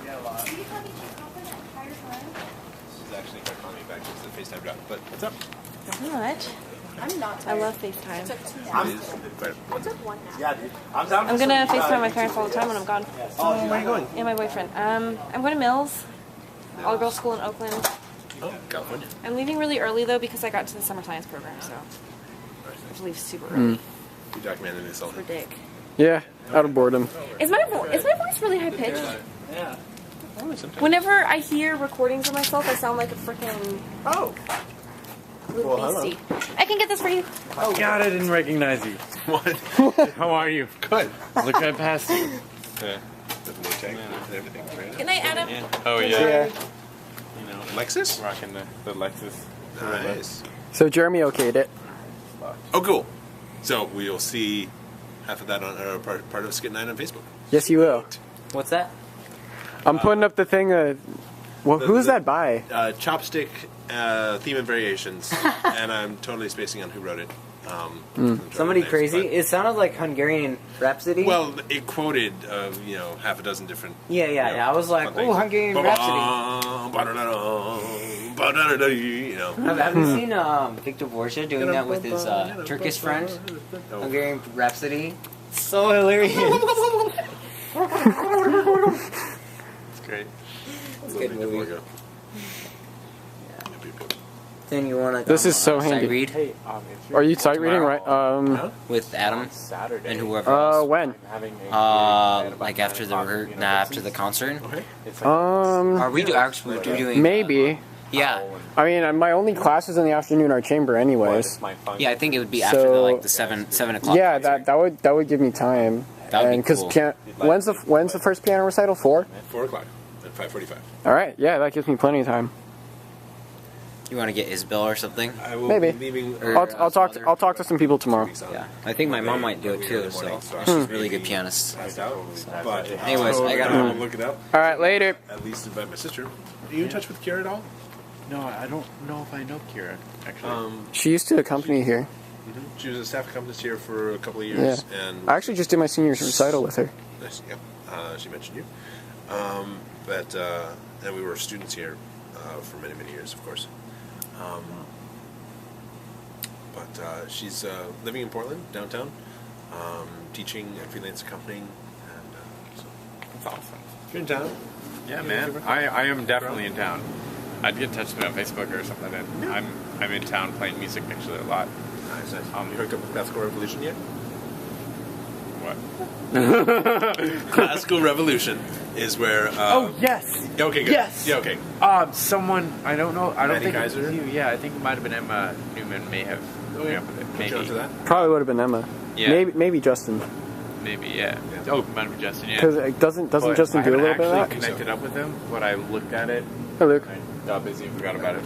She's actually quite calling me back just the FaceTime drop. But what's up? Nothing much. I'm not I love FaceTime. What's up? Yeah, dude. I'm down. I'm gonna FaceTime my parents all the time when I'm gone. Oh, where are you going? And my boyfriend. I'm going to Mills, all girls school in Oakland. Oh, California. I'm leaving really early though because I got to the summer science program, so I have to leave super early. You documented this all. For Dick. Yeah, out of boredom. Is my voice really high pitched? Yeah. Whenever I hear recordings of myself, I sound like a freaking little beastie. I can get this for you. Oh God, I didn't recognize you. What? How are you? Good. Look right past you. Yeah. The blue tag and everything, right? Good night, Adam. Oh yeah. Yeah. You know, Lexus? rocking the Lexus. Nice. So Jeremy okayed it. Oh, cool. So we'll see half of that on part of Skit 9 on Facebook. Yes, you will. What's that? I'm putting up the thing. Well, who's that by? Chopstick Theme and Variations, and I'm totally spacing on who wrote it. Somebody names, crazy? but- It sounded like Hungarian Rhapsody. Well, it quoted, half a dozen different. yeah. I was like, fun oh, things. Hungarian Rhapsody. You know. Have you seen Victor Borja doing that with his Turkish friend? Hungarian Rhapsody. So hilarious. It's great. It's a good movie. Yeah. Then you want to This is so handy. read Are you sight reading right? with Adam Saturday. and whoever else. When? Like after the concert. Okay. Are we actually doing? Maybe. Yeah, I mean, my only classes in the afternoon are chamber, anyways. yeah. I think it would be after So- the 7 o'clock. Yeah, concert. that would give me time. That would be And 'cause cool. when's the first piano recital? 4? 4 o'clock at 5:45. All right. Yeah, that gives me plenty of time. You want to get Isabel or something? I will Maybe. be leaving. Or- I'll talk to some people tomorrow. Yeah, I think my mom might do it too. So she's a really good pianist. Passed out. But Anyways, I gotta I'll run. look it up. All right, later. At least invite my sister. Are you in touch with Kira at all? No, I don't know if I know Kira actually. She used to accompany here. She was a staff accompanist here for a couple of years, Yeah. and I actually just did my senior's recital with her. nice, yep. She mentioned you. And we were students here for many, many years, of course. She's living in Portland, downtown, teaching and freelance accompanying. And so, That's awesome. if you're in town, Yeah, man. I am definitely in town. I'd get in touch with me on Facebook or something. And I'm in town playing music actually a lot. nice. You hooked up with Classical Revolution yet? What? Classical Revolution is where. Oh yes. Okay, good. Yes. Yeah, okay. Someone I don't know. I don't Maddie think it was Kaiser? you. Yeah, I think it might have been Emma Newman. May have hooked me up with it. Hooked Maybe. you onto that? Probably would have been Emma. Yeah. Maybe Justin. Maybe. Yeah. Yeah. Oh, might have been Justin. Yeah. Because doesn't But Justin do a little I bit of haven't that? actually connected up with him, but I looked at it. Hey, Luke. I got busy and forgot about it.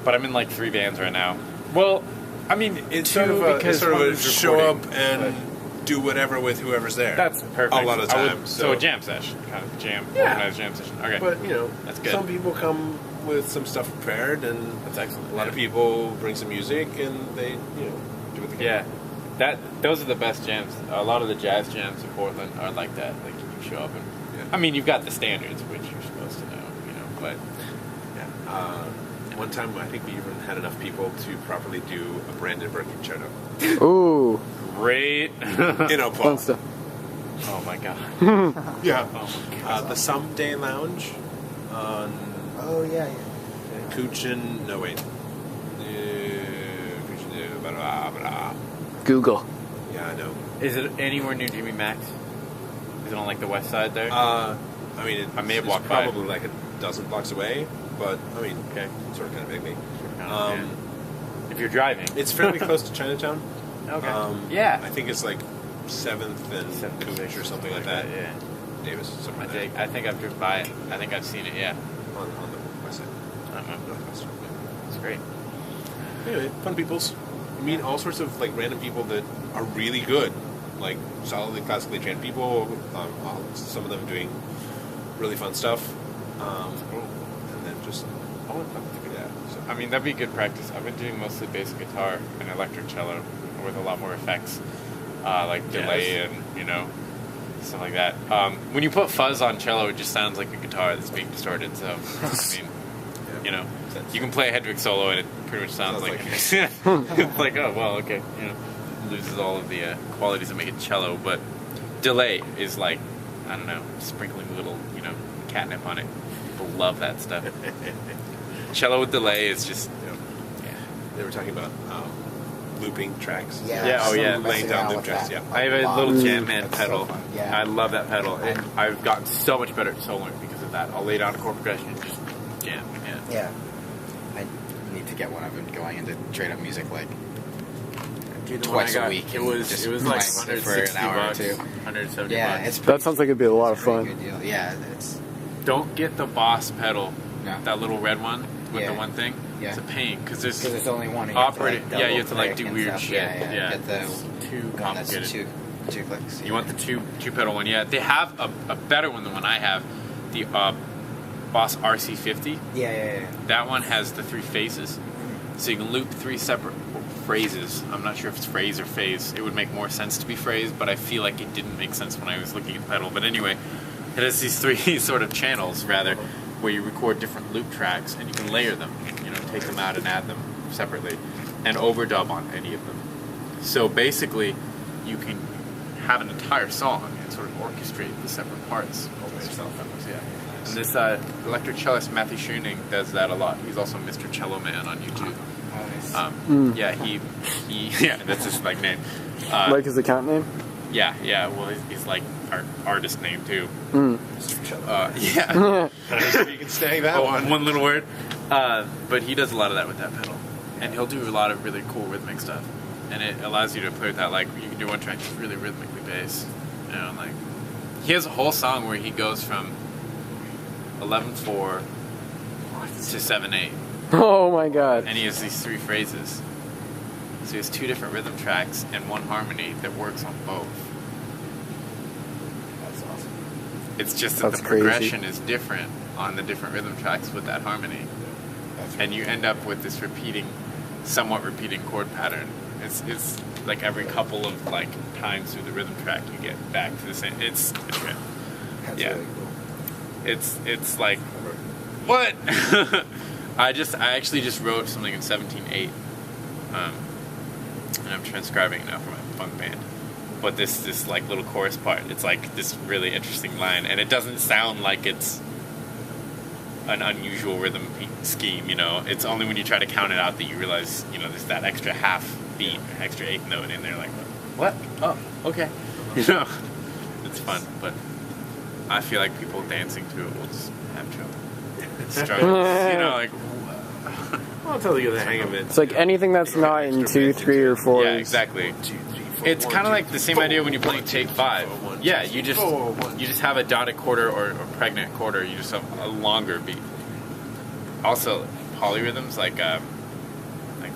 But I'm in like 3 bands right now. Well, I mean, It's two sort of a, because sort of one a is show up recording, and do whatever with whoever's there. That's perfect. A lot of I would- times. So a jam session, kind of jam, Yeah. organized jam session. Okay, But That's good. some people come with some stuff prepared, and that's excellent. a lot of people bring some music, and they do what they can. Yeah, those are the best jams. A lot of the jazz jams in Portland are like that. Like you show up and, I mean, you've got the standards, which you're supposed to know, but Yeah. One time, I think we even had enough people to properly do a Brandon Burke concerto. Ooh, great. Paul. fun stuff. Oh my god. Yeah. Oh my god. The Someday Lounge on Oh yeah. Kuchin. No, wait. Google. Yeah, I know. Is it anywhere near Jimmy Max? Is it on like the west side there? I mean, I may have it's walked by. probably like a dozen blocks away, but I mean, Okay. sort of kind of vaguely. Yeah. If you're driving. It's fairly close to Chinatown. Okay. I think it's like 7th and Seventh, Cooch sixth, or something like that. Yeah. Davis, something like that. I think I've driven by it. I think I've seen it. Yeah. On the west side. Northwest. It's great. Anyway, fun peoples. You meet all sorts of like random people that are really good, like solidly classically trained people. Some of them doing really fun stuff, and then just all in fun together. So I mean, that'd be good practice. I've been doing mostly bass guitar and electric cello with a lot more effects, like delay and stuff like that. When you put fuzz on cello, it just sounds like a guitar that's being distorted. So, I mean, you know, you can play a Hedwig solo and it pretty much sounds like it's like, oh well, okay, you know, loses all of the qualities that make it cello. But delay is like, I don't know, sprinkling a little, you know, catnip on it. People love that stuff. Cello with delay is just, yeah. They were talking about looping tracks. Yeah, oh yeah, laying down loop tracks. Yeah, I have a little Jam Man pedal. So yeah, I love that pedal. I've gotten so much better at soloing because of that. I'll lay down a chord progression and just jam. Yeah. I need to get one. I've been going into straight up music like twice a week. It was like $160 for an hour or two. $170. Yeah, it's That sounds like it'd be a lot of pretty fun. good deal. Yeah, it's Don't get the Boss pedal, no. that little red one with Yeah. the one thing. Yeah. It's a pain because there's Because only one. and operating. You have to like double do click weird and shit. stuff. Yeah. Get the it's too one that's complicated. two clicks. You want the two pedal one? Yeah, they have a better one than one I have. The Boss RC50. Yeah. That one has the 3 phases, so you can loop 3 separate phrases. I'm not sure if it's phrase or phase. It would make more sense to be phrase, but I feel like it didn't make sense when I was looking at the pedal. But anyway, it has these 3 sort of channels, rather, where you record different loop tracks and you can layer them. You know, take them out and add them separately, and overdub on any of them. So basically, you can have an entire song and sort of orchestrate the separate parts over yourself. Yeah. And this electric cellist Matthew Schoening does that a lot. He's also Mr. Cello Man on YouTube. Yeah, he yeah, that's his like name. Like his account name? Yeah. Well, he's like our artist name too. Yeah. I don't know if you can snag that one. One little word. But he does a lot of that with that pedal, and he'll do a lot of really cool rhythmic stuff. And it allows you to play with that. Like you can do one track that's really rhythmically based. You know, like he has a whole song where he goes from 11/4 to 7/8. Oh my god. And he has these 3 phrases. So he has 2 different rhythm tracks and 1 harmony that works on both. That's awesome. It's just that That's the crazy. progression is different on the different rhythm tracks with that harmony. And you end up with this somewhat repeating chord pattern. It's like every couple of like times through the rhythm track you get back to the same. It's good. That's Yeah. really cool. It's like what? I actually just wrote something in 17/8, and I'm transcribing it now for my funk band. But this like little chorus part, it's like this really interesting line, and it doesn't sound like it's an unusual rhythm scheme. You know, it's only when you try to count it out that you realize, you know, there's that extra half beat, extra 8th note in there. Like, what? Oh, okay. You know, it's fun, but I feel like people dancing to it will just have trouble. Struggles, you know, like. Well, until you get the hang of it. It's like anything that's not in 2, 3, or 4. Yeah, exactly. 1, 2, 3, 4. It's kind of like the same idea when you play Take 5. Yeah, you just have a dotted quarter or pregnant quarter. You just have a longer beat. Also, polyrhythms like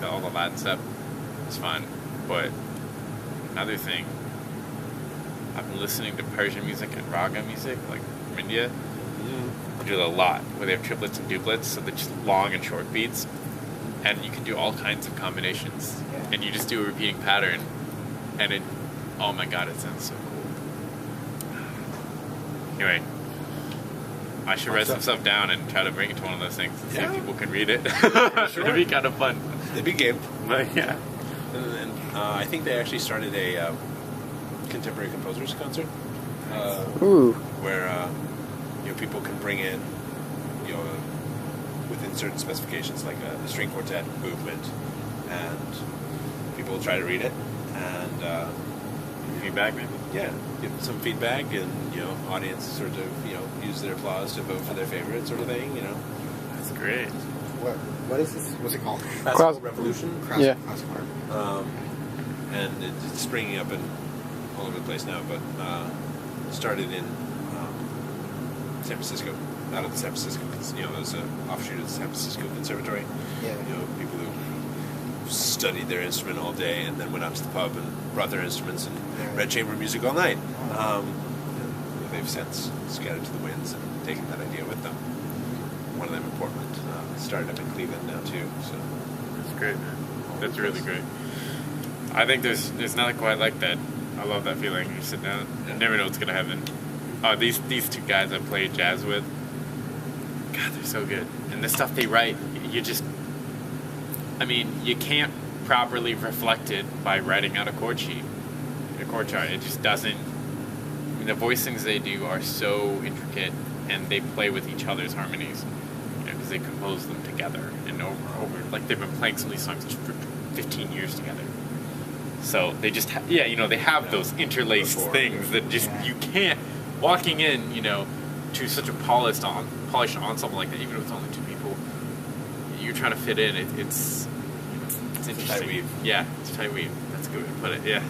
all the Latin stuff is fun. But another thing, I've been listening to Persian music and raga music, like from India. They do it a lot, where they have triplets and duplets, so they're just long and short beats, and you can do all kinds of combinations, and you just do a repeating pattern, and it, oh my god, it sounds so cool. Anyway, I should write some stuff down and try to bring it to one of those things and see if people can read it. Sure. It'd be kind of fun. It'd be game. But yeah. And I think they actually started a contemporary composers concert. Ooh. Where people can bring in, within certain specifications, like a string quartet movement, and people will try to read it, and Feedback, maybe? yeah, give some feedback, and audience sort of use their applause to vote for their favorite sort of thing. That's great. What is this? What's it called? Classical Revolution. Yeah. Classical Art. And it's springing up in all over the place now, but started in San Francisco, out of the San Francisco, there's an offshoot of the San Francisco Conservatory. Yeah. People who studied their instrument all day and then went out to the pub and brought their instruments and read chamber music all night. They've since scattered to the winds and taken that idea with them. One of them in Portland started up in Cleveland now too. So That's great, man. That's really great. I think there's nothing quite like that. I love that feeling. You sit down, you never know what's gonna happen. Oh, these two guys I played jazz with, God, they're so good. And the stuff they write, you just, I mean, you can't properly reflect it by writing out a chord sheet, a chord chart. It just doesn't. I mean, the voicings they do are so intricate, and they play with each other's harmonies, you know, because they compose them together and over and over. Like they've been playing some of these songs for 15 years together. So they just, you know, they have those interlaced things that just you can't. Walking in, you know, to such a polished ensemble like that, even if it's only two people, you're trying to fit in. It's interesting. It's a tight weave. Yeah, it's a tight weave. That's a good way to put it. Yeah,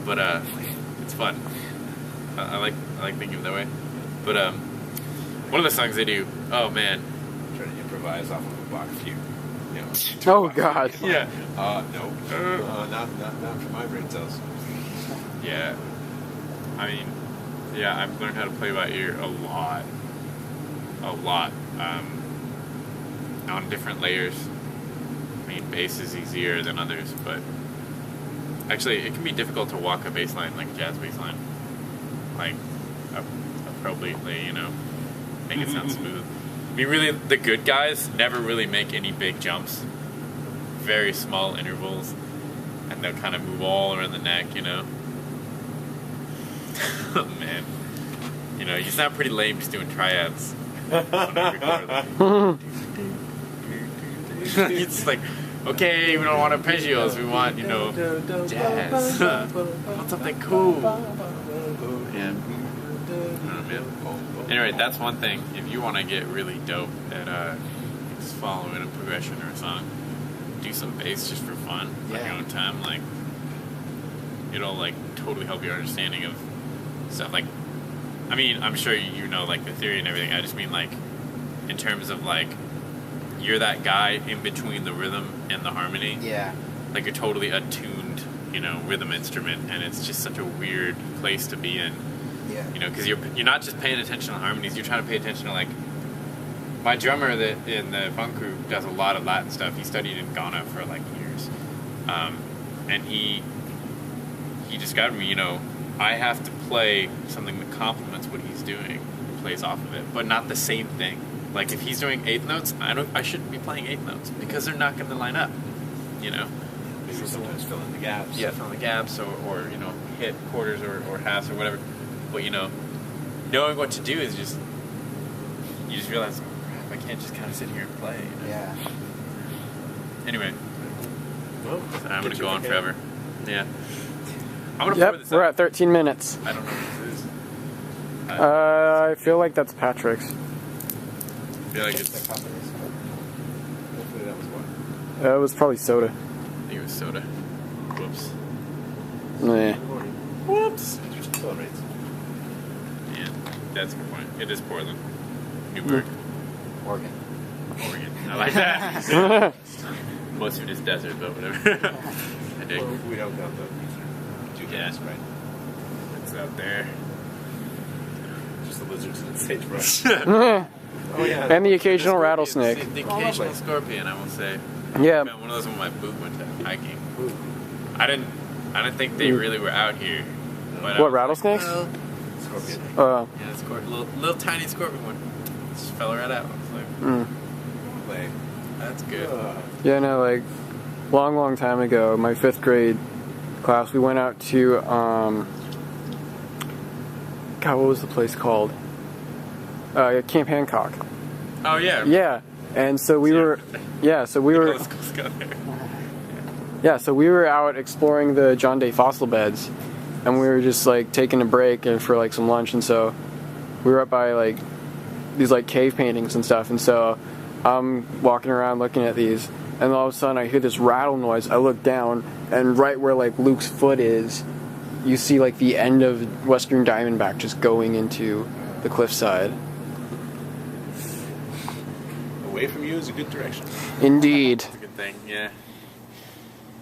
but it's fun. I like thinking of it that way. But one of the songs they do. Oh man, trying to improvise off of a Bach fugue. You know, Oh God. yeah, no, not for my brain cells. yeah. I mean, yeah, I've learned how to play by ear a lot. On different layers. I mean, bass is easier than others, but actually, it can be difficult to walk a bass line, like a jazz bass line, like appropriately, you know, make it sound smooth. I mean, really, the good guys never really make any big jumps. Very small intervals, and they'll kind of move all around the neck, you know. Oh man, you know, you sound pretty lame just doing triads. It's like, okay, we don't want arpeggios, we want, you know, jazz. Want something cool. Yeah. Anyway, that's one thing. If you want to get really dope at just following a progression or a song, do some bass just for fun, on your own time. Like, it'll like totally help your understanding of stuff. Like, I mean, I'm sure you know like the theory and everything. I just mean like in terms of like you're that guy in between the rhythm and the harmony. Yeah. Like you're totally attuned, you know, rhythm instrument, and it's just such a weird place to be in. Yeah. You know, because you're not just paying attention to harmonies. You're trying to pay attention to like my drummer that in the funk group does a lot of Latin stuff. He studied in Ghana for like years, and he described to me, you know, I have to play something that complements what he's doing, plays off of it, but not the same thing. Like if he's doing eighth notes, I shouldn't be playing eighth notes because they're not going to line up. You know, Maybe sometimes fill in the gaps. yeah, fill in the gaps or you know hit quarters or halves or whatever. But you know, knowing what to do is just you just realize, crap, I can't just kind of sit here and play. You know? Yeah. Anyway, Well, I'm going to go on okay. forever. Yeah. I'm going to Yep, pour this we're out. at 13 minutes. I don't know what this is. I feel like that's Patrick's. I feel like it's. Hopefully that was what? It was probably soda. I think it was soda. Whoops. Nah. Whoops. Accelerates. Yeah, that's a good point. It is Portland. New word. Oregon. Oregon. I like that. Most of it is desert, but whatever. I dig. Well, we don't count the two Yeah. guys, right? It's out there. Just the lizards and the sagebrush. and Oh yeah. the occasional The rattlesnake. occasional scorpion, I will say. Yeah. I got one of those when my boot went to hiking. I didn't think they really were out here. But I What, was rattlesnakes? Like, well, Scorpion. yeah, little tiny scorpion one. Just fell right out. I was like, Play. that's good. Yeah, no, like, long time ago, my 5th grade class, we went out to, God, what was the place called? Camp Hancock. Oh yeah. Yeah, and so we were, so we were, Let's go there. so we were out exploring the John Day fossil beds, and we were just like taking a break and for like some lunch, and so we were up by like these like cave paintings and stuff, and so I'm walking around looking at these, and all of a sudden I hear this rattle noise. I look down, and right where like Luke's foot is, you see like the end of Western Diamondback just going into the cliffside. Away from you is a good direction. Indeed. That's a good thing. Yeah.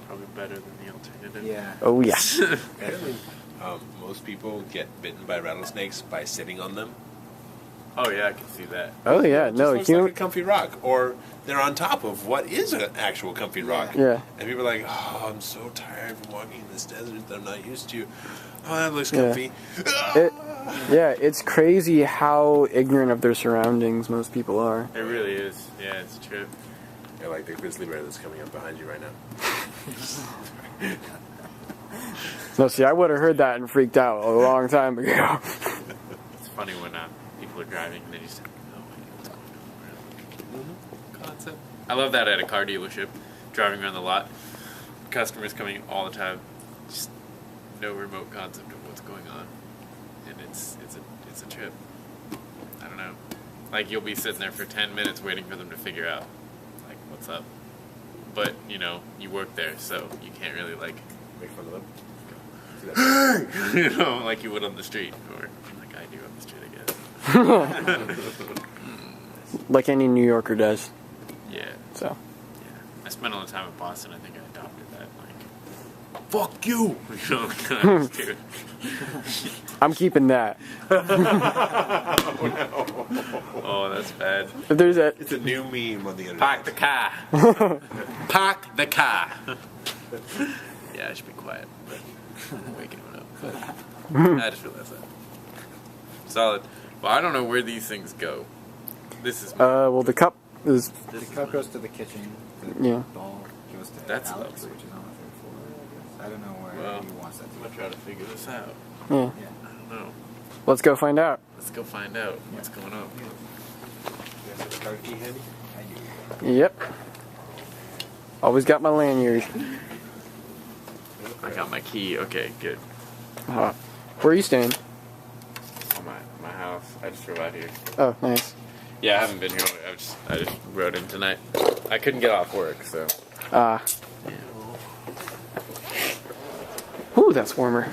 Probably better than the alternative. Yeah. Oh yes. Apparently, most people get bitten by rattlesnakes by sitting on them. Oh yeah, I can see that. Oh yeah. It No, just looks like a comfy rock, or they're on top of what is an actual comfy rock. Yeah. And people are like, "Oh, I'm so tired from walking in this desert that I'm not used to." Oh, that looks comfy. It's crazy how ignorant of their surroundings most people are. It really is. Yeah, it's true. Yeah, like the grizzly bear that's coming up behind you right now. No, see, I would have heard that and freaked out a long time ago. It's funny when people are driving and they just know what's going on. Concept. I love that at a car dealership, driving around the lot. Customers coming all the time, just no remote concept of what's going on, and it's a trip. I don't know. Like you'll be sitting there for 10 minutes waiting for them to figure out like what's up, but you know you work there, so you can't really like make fun of them. You know, like you would on the street, or like I do on the street, I guess. Like any New Yorker does. Yeah. So. Yeah. I spent all the time in Boston. I think I adopted that. Like, fuck you. You know, kind of dude. I'm keeping that. Oh, that's bad. If there's a. It's a new meme on the internet. Park the car. Park the car. Yeah, I should be quiet, but I'm waking him up. But I just realized that. Solid. Well, I don't know where these things go. This is. Well, the cup is. The cup goes to the kitchen. The ball goes to That's Alex, lovely. which is on the third floor. I guess. I don't know where he wants that to I'm gonna try to figure this out. Yeah. Yeah. I don't know. Let's go find out. Let's go find out what's going on. You guys have a car key handy? I do. Yep. Always got my lanyard. I got my key. Okay, good. Where are you staying? On my house. I just drove out here. Oh, nice. Yeah, I haven't been here. I just rode in tonight. I couldn't get off work, so. Ah. Ooh, that's warmer.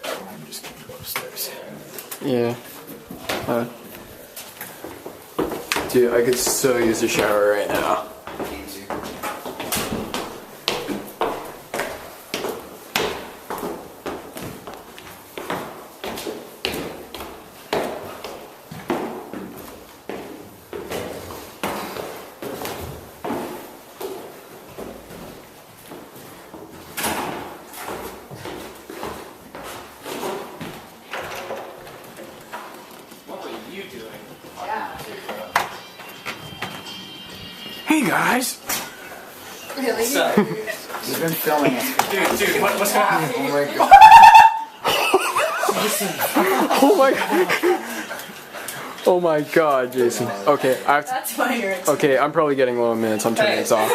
I'm just gonna go upstairs. Yeah. Dude, I could so use a shower right now. Hey guys! Really? We've been filming it. Dude, what's happening? Oh my god. Oh my god! Oh my god, Jason. Okay, That's why you're. okay, I'm probably getting low in minutes. I'm turning this off.